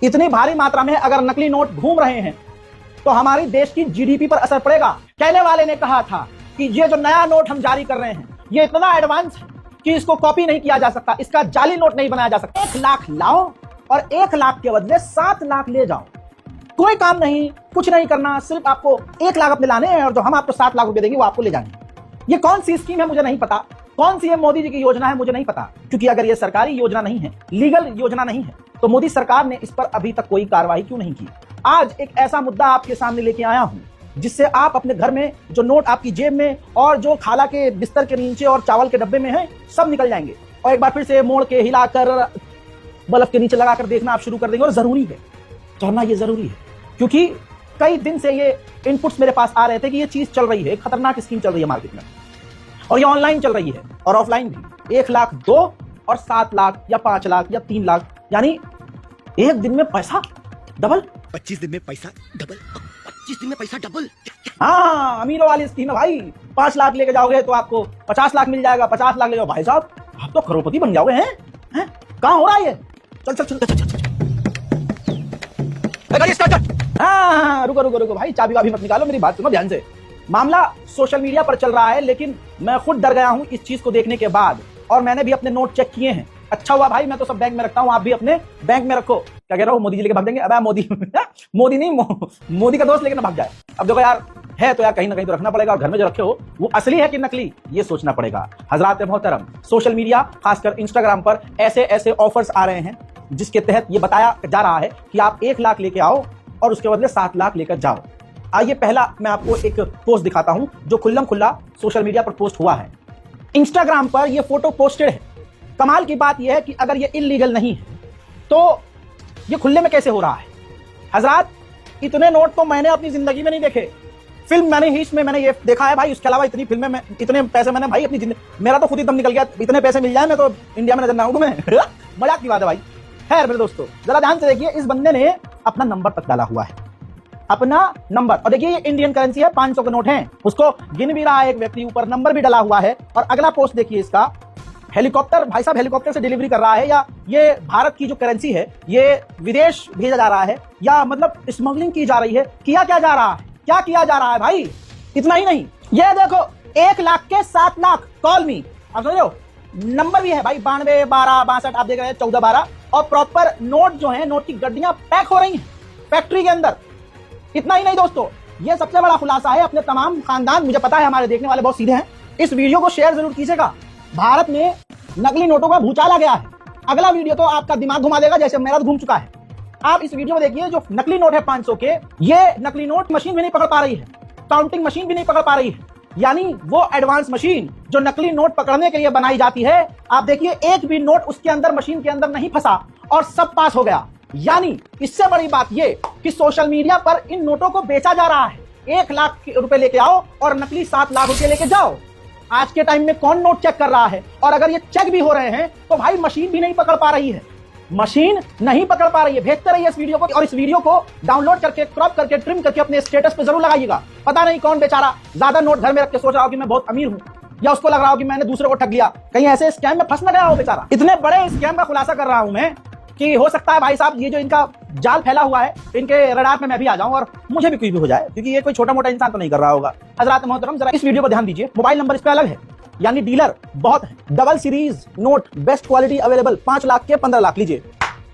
इतनी भारी मात्रा में अगर नकली नोट घूम रहे हैं तो हमारी देश की जीडीपी पर असर पड़ेगा। कहने वाले ने कहा था कि ये जो नया नोट हम जारी कर रहे हैं ये इतना एडवांस है कि इसको कॉपी नहीं किया जा सकता, इसका जाली नोट नहीं बनाया जा सकता। 1 लाख लाओ और 1 लाख के बदले 7 लाख ले जाओ। कोई काम नहीं, कुछ नहीं करना, सिर्फ आपको 1 लाख अपने लाने हैं और जो हम आपको 7 लाख रुपए देंगे वो आपको ले जाने। ये कौन सी स्कीम है मुझे नहीं पता, कौन सी ये मोदी जी की योजना है मुझे नहीं पता, क्योंकि अगर ये सरकारी योजना नहीं है, लीगल योजना नहीं है, तो मोदी सरकार ने इस पर अभी तक कोई कार्रवाई क्यों नहीं की। आज एक ऐसा मुद्दा आपके सामने लेके आया हूं जिससे आप अपने घर में जो नोट आपकी जेब में और जो खाला के बिस्तर के नीचे और चावल के डब्बे में है सब निकल जाएंगे और एक बार फिर से मोड़ के हिलाकर बल्ब के नीचे लगाकर देखना आप शुरू कर देंगे। और जरूरी है करना, ये जरूरी है, क्योंकि कई दिन से ये इनपुट्स मेरे पास आ रहे थे कि ये चीज चल रही है, खतरनाक स्कीम चल रही है मार्केट में और ये ऑनलाइन चल रही है और ऑफलाइन भी। 1 लाख 2 और 7 लाख या 5 लाख या 3 लाख, यानी एक दिन में पैसा डबल, 25 दिन में पैसा डबल, 25 दिन में पैसा डबल। हाँ, अमीरों वाली स्कीम है भाई। 5 लाख लेके जाओगे तो आपको 50 लाख मिल जाएगा, 50 लाख ले जाओ भाई साहब आप तो करोड़पति बन जाओगे। हैं कहां हो रहा है ये? चल चल चल चल चल गाड़ी स्टार्ट कर। हाँ, रुको भाई, चाबी वाबी मत निकालो, मेरी बात सुनो ध्यान से। मामला सोशल मीडिया पर चल रहा है, लेकिन मैं खुद डर गया हूं इस चीज को देखने के बाद और मैंने भी अपने नोट चेक किए हैं। अच्छा हुआ भाई, मैं तो सब बैंक में रखता हूं, आप भी अपने बैंक में रखो। क्या कह रहा हूं, मोदी जी लेके भाग देंगे? अब मोदी मोदी नहीं, मोदी का दोस्त लेके ना भाग जाए। अब देखो यार, है तो यार कहीं ना कहीं तो रखना पड़ेगा और घर में जो रखे हो वो असली है कि नकली, ये सोचना पड़ेगा। हजरात मोहतरम, सोशल मीडिया खासकर इंस्टाग्राम पर ऐसे ऐसे ऑफर्स आ रहे हैं जिसके तहत ये बताया जा रहा है कि आप 1 लाख लेके आओ और उसके बदले 7 लाख लेकर जाओ। आइए पहला मैं आपको एक पोस्ट दिखाता हूं जो खुल्लम खुल्ला सोशल मीडिया पर पोस्ट हुआ है। इंस्टाग्राम पर यह फोटो पोस्टेड है। कमाल की बात यह है कि अगर यह इलीगल नहीं है तो यह खुले में कैसे हो रहा है? हजरात, इतने नोट तो मैंने अपनी जिंदगी में नहीं देखे। फिल्म मैंने ही इसमें मैंने ये देखा है भाई, उसके अलावा इतनी फिल्में में इतने पैसे मैंने भाई अपनी जिंदगी, मेरा तो खुद ही दम निकल गया। इतने पैसे मिल जाए मैं तो इंडिया में नजर ना आऊं मैं। मजाक की बात है भाई। खैर मेरे दोस्तों, जरा ध्यान से देखिए, इस बंदे ने अपना नंबर तक डाला हुआ है, अपना नंबर। और देखिए ये इंडियन करेंसी है, 500 के नोट हैं, उसको गिन भी रहा है एक व्यक्ति, ऊपर नंबर भी डाला हुआ है। और अगला पोस्ट देखिए इसका, हेलीकॉप्टर, भाई साहब हेलीकॉप्टर से डिलीवरी कर रहा है, या ये भारत की जो करेंसी है ये विदेश भेजा जा रहा है, या मतलब स्मगलिंग की जा रही है। किया क्या जा रहा है, क्या किया जा रहा है भाई? इतना ही नहीं, ये देखो 1 लाख के 7 लाख, कॉल मी। आप समझ रहे हो, नंबर भी है भाई, 92 12 62, आप देख रहे हैं 14 12, और प्रॉपर नोट जो है, नोट की गड्डियां पैक हो रही हैं फैक्ट्री के अंदर। इतना ही नहीं दोस्तों, ये सबसे बड़ा खुलासा है। अपने तमाम खानदान, मुझे पता है हमारे देखने वाले बहुत सीधे हैं, इस वीडियो को शेयर जरूर कीजिएगा। भारत में नकली नोटों का भूचाल आ गया है। अगला वीडियो तो आपका दिमाग घुमा देगा जैसे मेरा घूम चुका है। आप इस वीडियो में देखिए, जो नकली नोट है 500 के, ये नकली नोट मशीन भी नहीं पकड़ पा रही है, काउंटिंग मशीन भी नहीं पकड़ पा रही है, यानी वो एडवांस मशीन जो नकली नोट पकड़ने के लिए बनाई जाती है। आप देखिए एक भी नोट उसके अंदर, मशीन के अंदर नहीं फंसा और सब पास हो गया। यानी इससे बड़ी बात ये कि सोशल मीडिया पर इन नोटों को बेचा जा रहा है। 1 लाख रुपए लेके आओ और नकली 7 लाख रुपए लेके जाओ। आज के टाइम में कौन नोट चेक कर रहा है? और अगर ये चेक भी हो रहे हैं तो भाई मशीन भी नहीं पकड़ पा रही है, मशीन नहीं पकड़ पा रही है। भेजते रहिए इस वीडियो को, और इस वीडियो को डाउनलोड करके, क्रॉप करके, ट्रिम करके अपने स्टेटस पे जरूर लगाइएगा। पता नहीं कौन बेचारा ज्यादा नोट घर में रख के सोच रहा हो कि मैं बहुत अमीर हूं, या उसको लग रहा हो कि मैंने दूसरे को ठग लिया, कहीं ऐसे स्कैम में फंस ना गया हो बेचारा। इतने बड़े स्कैम का खुलासा कर रहा हूं मैं कि हो सकता है भाई साहब ये जो इनका जाल फैला हुआ है, इनके रडार में मैं भी आ जाऊं और मुझे भी कुछ भी हो जाए, क्योंकि ये कोई छोटा मोटा इंसान तो नहीं कर रहा होगा। हजरात मोहतरम, जरा इस वीडियो पर ध्यान दीजिए। मोबाइल नंबर इस पे अलग है, यानी डीलर बहुत है। Double series note, best quality available, 5 lakh के 15 लाख लीजिए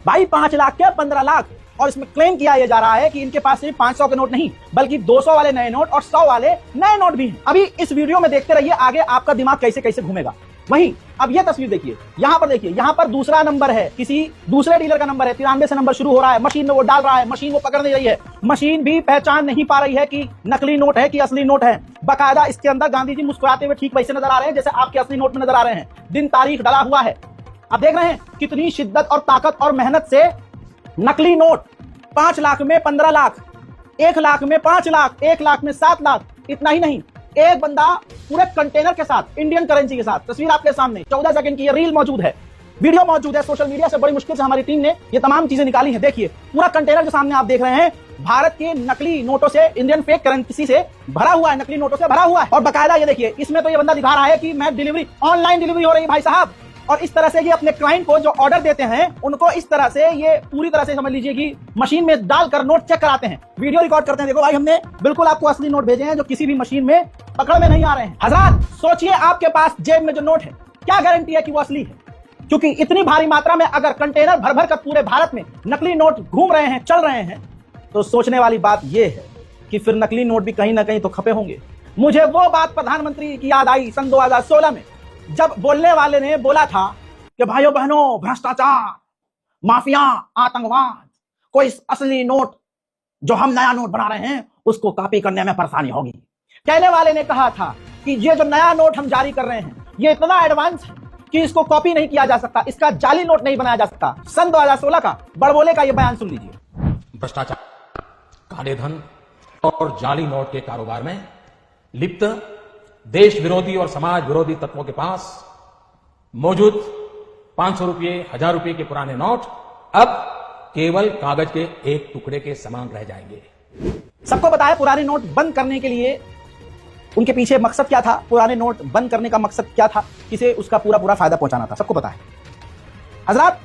भाई, 5 लाख के 15 लाख। और इसमें क्लेम किया यह जा रहा है कि इनके पास सिर्फ 500 के नोट नहीं, बल्कि 200 वाले नए नोट और 100 वाले नए नोट भी हैं। अभी इस वीडियो में देखते रहिए, आगे आपका दिमाग कैसे कैसे घूमेगा। वहीं अब यह तस्वीर देखिए, यहां पर देखिए, यहां पर दूसरा नंबर है, किसी दूसरे डीलर का नंबर है, 93 से नंबर शुरू हो रहा है। मशीन में वो डाल रहा है, मशीन वो पकड़ नहीं रही है, मशीन भी पहचान नहीं पा रही है कि नकली नोट है कि असली नोट है। बाकायदा इसके अंदर गांधी जी मुस्कुराते हुए ठीक वैसे नजर आ रहे हैं जैसे आपके असली नोट में नजर आ रहे हैं। दिन तारीख डला हुआ है। आप देख रहे हैं कितनी शिद्दत और ताकत और मेहनत से नकली नोट 5 लाख में 15 लाख, 1 लाख में 5 लाख, 1 लाख में 7 लाख। इतना ही नहीं, एक बंदा पूरे कंटेनर के साथ, इंडियन करेंसी के साथ, तस्वीर आपके सामने, 14 सेकंड की ये रील मौजूद है, वीडियो मौजूद है। सोशल मीडिया से बड़ी मुश्किल से हमारी टीम ने ये तमाम चीजें निकाली हैं। देखिए पूरा कंटेनर के सामने आप देख रहे हैं, भारत के नकली नोटों से, इंडियन फेक करेंसी से भरा हुआ है, नकली नोटों से भरा हुआ है। और बाकायदा ये देखिए, इसमें तो ये बंदा दिखा रहा है कि मैं डिलीवरी, ऑनलाइन डिलीवरी हो रही है भाई साहब, और इस तरह से ये अपने क्लाइंट को जो ऑर्डर देते हैं उनको इस तरह से ये पूरी तरह से समझ लीजिए कि मशीन में डालकर नोट चेक कराते हैं, वीडियो रिकॉर्ड करते हैं। देखो भाई हमने बिल्कुल आपको असली नोट भेजे हैं जो किसी भी मशीन में पकड़ में नहीं आ रहे हैं। हजरात सोचिए आपके पास जेब में जो नोट है क्या गारंटी है कि वो असली है, क्योंकि इतनी भारी मात्रा में अगर कंटेनर भर भर कर पूरे भारत में नकली नोट घूम रहे हैं, चल रहे हैं, तो सोचने वाली बात यह है कि फिर नकली नोट भी कहीं ना कहीं तो खपे होंगे। मुझे वो बात प्रधानमंत्री की याद आई सन 2016 में, जब बोलने वाले ने बोला था कि भाइयों बहनों भ्रष्टाचार, माफिया, आतंकवाद, कोई असली नोट जो हम नया नोट बना रहे हैं उसको कॉपी करने में परेशानी होगी। कहने वाले ने कहा था कि ये जो नया नोट हम जारी कर रहे हैं ये इतना एडवांस है कि इसको कॉपी नहीं किया जा सकता, इसका जाली नोट नहीं बनाया जा सकता। सन 2016 का बड़बोले का ये बयान सुन लीजिए। भ्रष्टाचार, काले धन और जाली नोट के कारोबार में लिप्त देश विरोधी और समाज विरोधी तत्वों के पास मौजूद 500 रुपये, 1000 रुपये के पुराने नोट अब केवल कागज के एक टुकड़े के समान रह जाएंगे। सबको पता है पुराने नोट बंद करने के लिए उनके पीछे मकसद क्या था, पुराने नोट बंद करने का मकसद क्या था, किसे उसका पूरा पूरा फायदा पहुंचाना था, सबको पता है। हजरात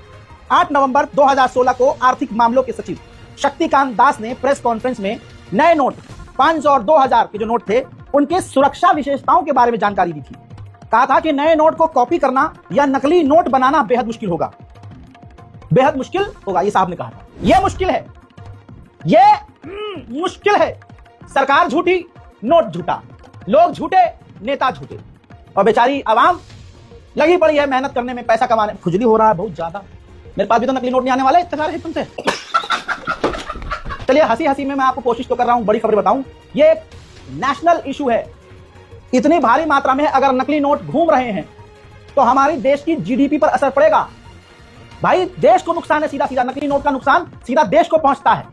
8 नवंबर 2016 को आर्थिक मामलों के सचिव शक्तिकांत दास ने प्रेस कॉन्फ्रेंस में नए नोट 500 और 2000 के जो नोट थे उनके सुरक्षा विशेषताओं के बारे में जानकारी दी थी। कहा था कि नए नोट को कॉपी करना या नकली नोट बनाना बेहद मुश्किल होगा, बेहद मुश्किल होगा, ये साहब ने कहा था। यह मुश्किल है, यह मुश्किल है। सरकार झूठी, नोट झूठा, लोग झूठे, नेता झूठे, और बेचारी आवाम लगी पड़ी है मेहनत करने में, पैसा कमाने। खुजली हो रहा है बहुत ज्यादा, मेरे पास भी तो नकली नोट नहीं आने वाला है, इतने सारे तुमसे। चलिए हंसी हंसी में मैं आपको कोशिश तो कर रहा हूं बड़ी खबर बताऊं। ये एक नेशनल इशू है। इतनी भारी मात्रा में अगर नकली नोट घूम रहे हैं तो हमारी देश की जीडीपी पर असर पड़ेगा। भाई देश को नुकसान है, सीधा सीधा नकली नोट का नुकसान सीधा देश को पहुंचता है।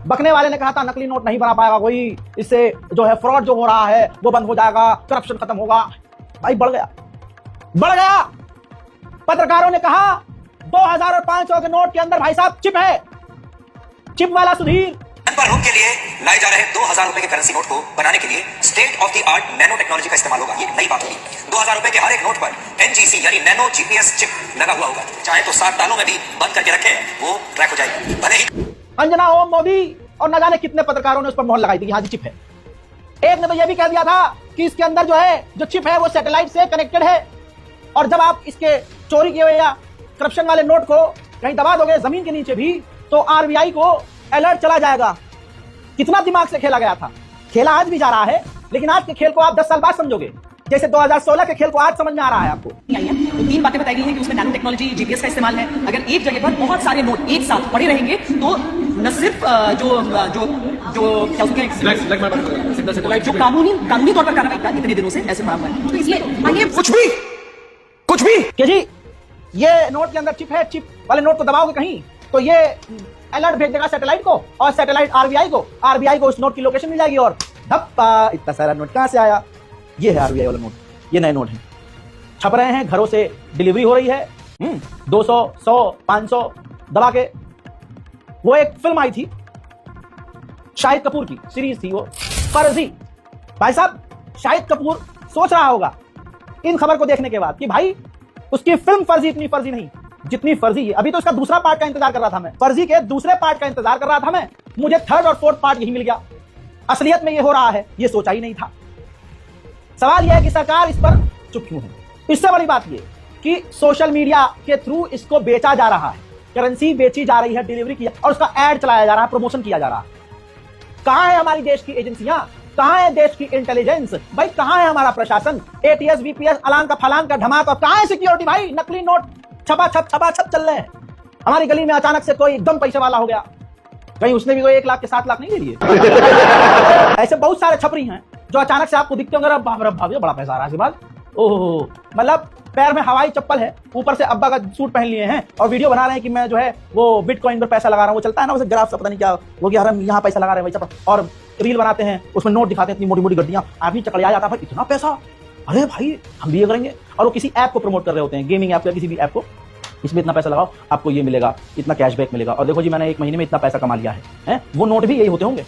बकने वाले ने कहा था नकली नोट नहीं बना पाएगा कोई, इससे जो है फ्रॉड जो हो रहा है वो बंद हो जाएगा, करप्शन खत्म होगा। भाई बढ़ गया, बढ़ गया। पत्रकारों ने कहा 2000 और 500 के नोट के अंदर भाई साहब चिप है, चिप वाला सुधीर। पर के लिए लाए जा रहे 2000 रुपए के करेंसी नोट को बनाने के लिए state of the art nano technology का इस्तेमाल होगा। ये नई बात होगी। 2000 रुपए के हर एक नोट पर एनजीसी यानी नैनो जीपीएस चिप लगा हुआ होगा। चाहे तो 7 तालों में भी बंद करके रखें, वो ट्रैक हो जाएगी। भले ही अंजना ओम मोदी और न जाने कितने पत्रकारों ने उस पर मोहर लगाई थी कि हाँ जी चिप है। एक ने तो यह भी कह दिया था कि इसके अंदर जो है जो चिप है वो सैटेलाइट से कनेक्टेड है, और जब आप इसके चोरी किए हुए या करप्शन वाले नोट को कहीं दबा दोगे जमीन के नीचे भी तो आरबीआई को अलर्ट चला जाएगा। कितना दिमाग से खेला गया था। खेला आज भी जा रहा है, लेकिन आज के खेल को आप 10 साल बाद समझोगे, जैसे 2016 के खेल को आज समझ में आ रहा है आपको। तो 3 बातें बताई गई हैं कि उसमें नैनो टेक्नोलॉजी, जीपीएस का इस्तेमाल है। अगर एक जगह पर बहुत सारे नोट एक साथ पड़े रहेंगे तो न सिर्फ जो कानूनी तौर पर कार्रवाई का इतने दिनों से ऐसे पड़ा हुआ है, तो इसलिए आइए कुछ भी कि जी ये नोट के अंदर चिप है, चिप वाले नोट को दबाओगे कहीं तो ये अलर्ट भेज देगा सैटेलाइट को, और सैटेलाइट आरबीआई को उस नोट की लोकेशन मिल जाएगी, और धप्पा इतना सारा नोट कहां से आया। ये है आरबीआई वाला नोट, ये नए नोट हैं, छप रहे हैं, घरों से डिलीवरी हो रही है। 200, 100, 500 दबा के। वो एक फिल्म आई थी शाहिद कपूर की, सीरीज थी वो, फर्जी। भाई साहब शाहिद कपूर सोच रहा होगा इन खबर को देखने के बाद कि भाई उसकी फिल्म फर्जी इतनी फर्जी नहीं जितनी फर्जी है। अभी तो इसका दूसरा पार्ट का इंतजार कर रहा था मैं, फर्जी के दूसरे पार्ट का इंतजार कर रहा था मैं, मुझे 3rd और 4th पार्ट यही मिल गया। असलियत में ये हो रहा है, ये सोचा ही नहीं था। सवाल यह है कि सरकार इस पर चुप क्यों है। इससे बड़ी बात ये कि सोशल मीडिया के थ्रू इसको बेचा जा रहा है, करेंसी बेची जा रही है, डिलीवरी किया, और उसका एड चलाया जा रहा है, प्रमोशन किया जा रहा है। कहां है हमारी देश की एजेंसियां, कहां है देश की इंटेलिजेंस, भाई कहां है हमारा प्रशासन, एटीएस, बीपीएस, अलान का फलान का धमाका, और कहां है सिक्योरिटी। भाई नकली नोट छपा छप चल रहे हैं। हमारी गली में अचानक से कोई एकदम पैसे वाला हो गया, कहीं उसने भी कोई 1 लाख के 7 लाख नहीं ले लिए। ऐसे बहुत सारे छपरी हैं जो अचानक से आपको दिखते होंगे, भाभी बड़ा पैसा आ रहा है बाद, ओहो, मतलब पैर में हवाई चप्पल है, ऊपर से अब्बा का सूट पहन लिए हैं और वीडियो बना रहे हैं कि मैं जो है वो बिटकॉइन पर पैसा लगा रहा हूं। वो चलता है ना, उसे ग्राफ से पता नहीं क्या वो कि यार हम यहाँ पैसा लगा रहे हैं, और रील बनाते हैं, उसमें नोट दिखाते हैं, इतनी मोटी मोटी गड्डियां, आदमी चकड़िया जाता है, इतना पैसा, अरे भाई हम भी ये करेंगे। और वो किसी ऐप को प्रमोट कर रहे होते हैं, गेमिंग ऐप या किसी भी ऐप को, इसमें इतना पैसा लगाओ आपको ये मिलेगा, इतना कैशबैक मिलेगा, और देखो जी मैंने 1 महीने में इतना पैसा कमा लिया है। वो नोट भी यही होते होंगे,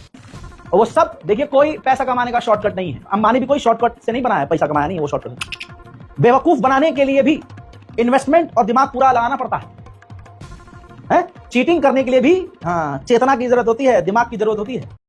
और वो सब देखिए कोई पैसा कमाने का शॉर्टकट नहीं है। अंबानी भी कोई शॉर्टकट से नहीं बनाया पैसा कमाया, नहीं वो शॉर्टकट। बेवकूफ बनाने के लिए भी इन्वेस्टमेंट और दिमाग पूरा लगाना पड़ता है? चीटिंग करने के लिए भी चेतना की जरूरत होती है, दिमाग की जरूरत होती है।